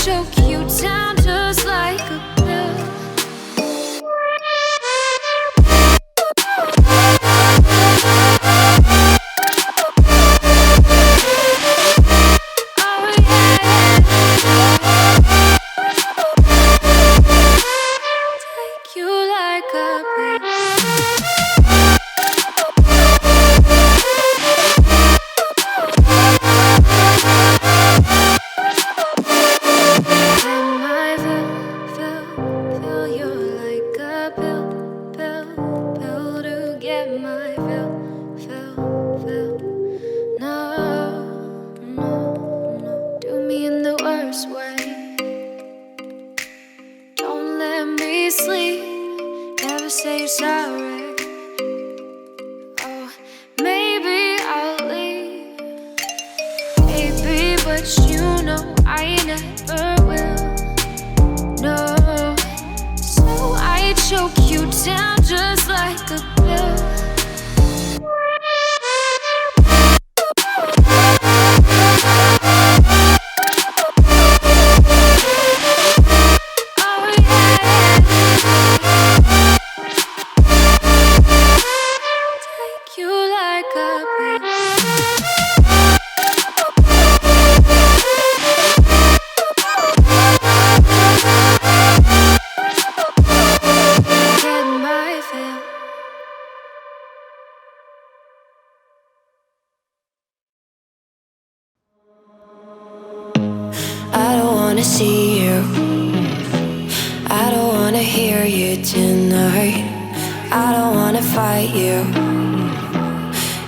choke you down just like a pill. See you. I don't wanna hear you tonight. I don't wanna fight you.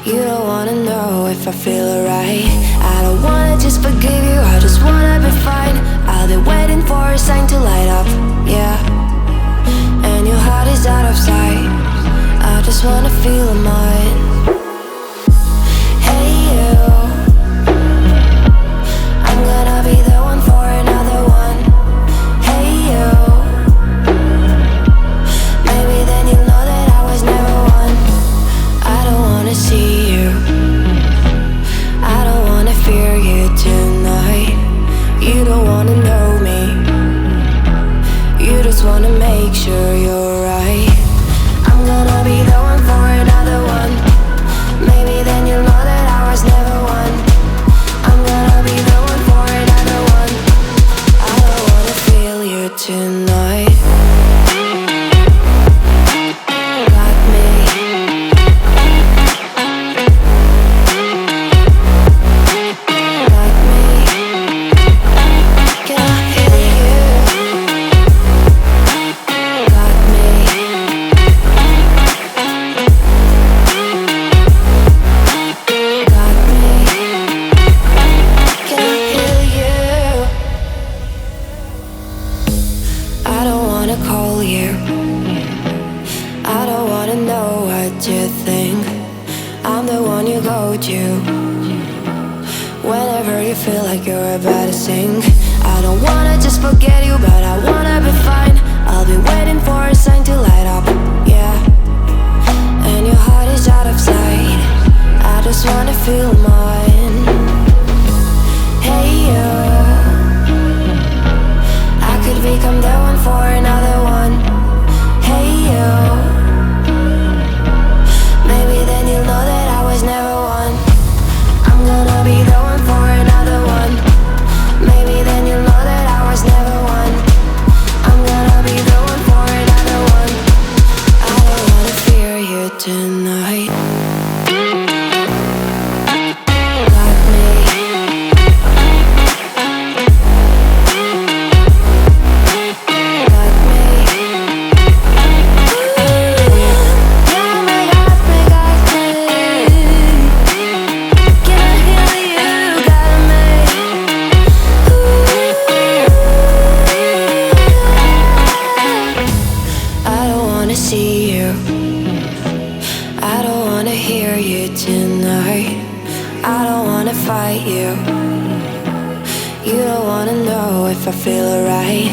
You don't wanna know if I feel alright. I don't wanna just forgive you, I just wanna be fine. I'll be waiting for a sign to light up, yeah. And your heart is out of sight. I just wanna feel mine. Hey you, I'm gonna be the one for another one. Hey you, maybe then you'll know that I was never one. I don't wanna see you, I don't wanna fear you tonight. You don't wanna know me, you just wanna make sure you're right. I'm gonna be the one for another one. Maybe then you'll know that I was never one. I'm gonna be the one for another one. I don't wanna feel you tonight. Got me. Got me. Can I hear you? Got me. Got me. Can I hear you? I don't wanna call you. I don't wanna know what you think. I'm the one you go to whenever you feel like you're about to sink. I don't wanna just forget you, but I wanna be fine. I'll be waiting for a sign to light up, yeah. And your heart is out of sight. I just wanna feel mine. Hey you, I could become the one for another one. Hey you, maybe then you'll know that I was never one. I'm gonna be the one for another one. Maybe then you'll know that I was never one. I'm gonna be the one for another one. I don't wanna fear you tonight. Got me. Got me. Yeah, me, got me, got me. Can I hear you? Got me. I don't wanna see you. I don't wanna hear you tonight. I don't wanna fight you. You don't wanna know if I feel alright.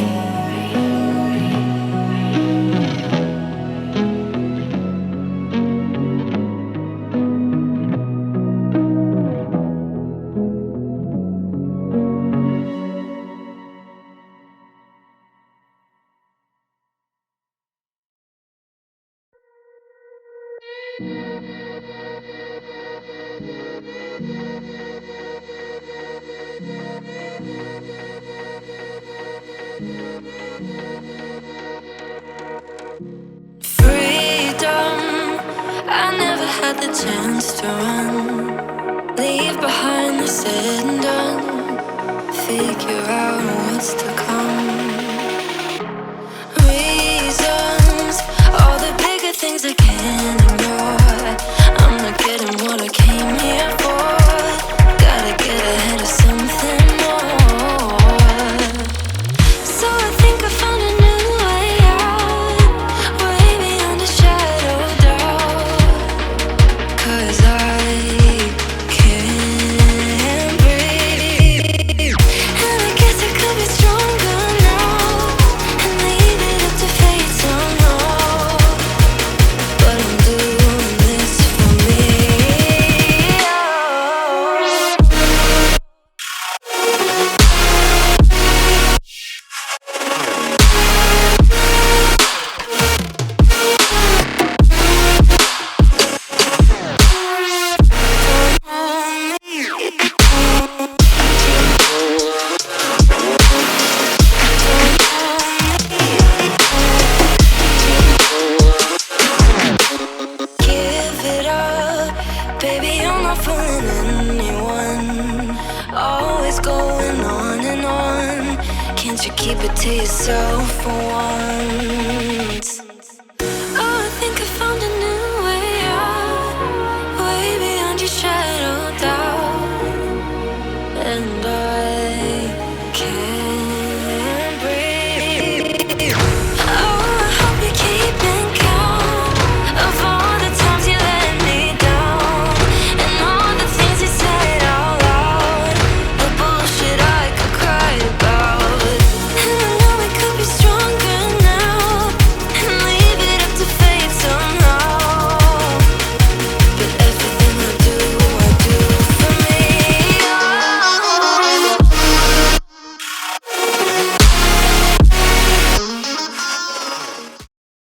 chance to run. Leave behind the said and done. Figure out what's to come. Reasons, all the bigger things I can't ignore. I'm not getting what I came here for. Gotta get ahead of something more. So I think I found a new way out, way beyond a shadow of doubt. 'Cause I can't breathe, and I guess I could be stronger now and leave it up to fate somehow. But I'm doing this for me. Give it up, baby, I'm not fooling anyone. Always going on and on. Can't you keep it to yourself for once? Oh, I think I found a new way out, way beyond your shadow of doubt. And I can't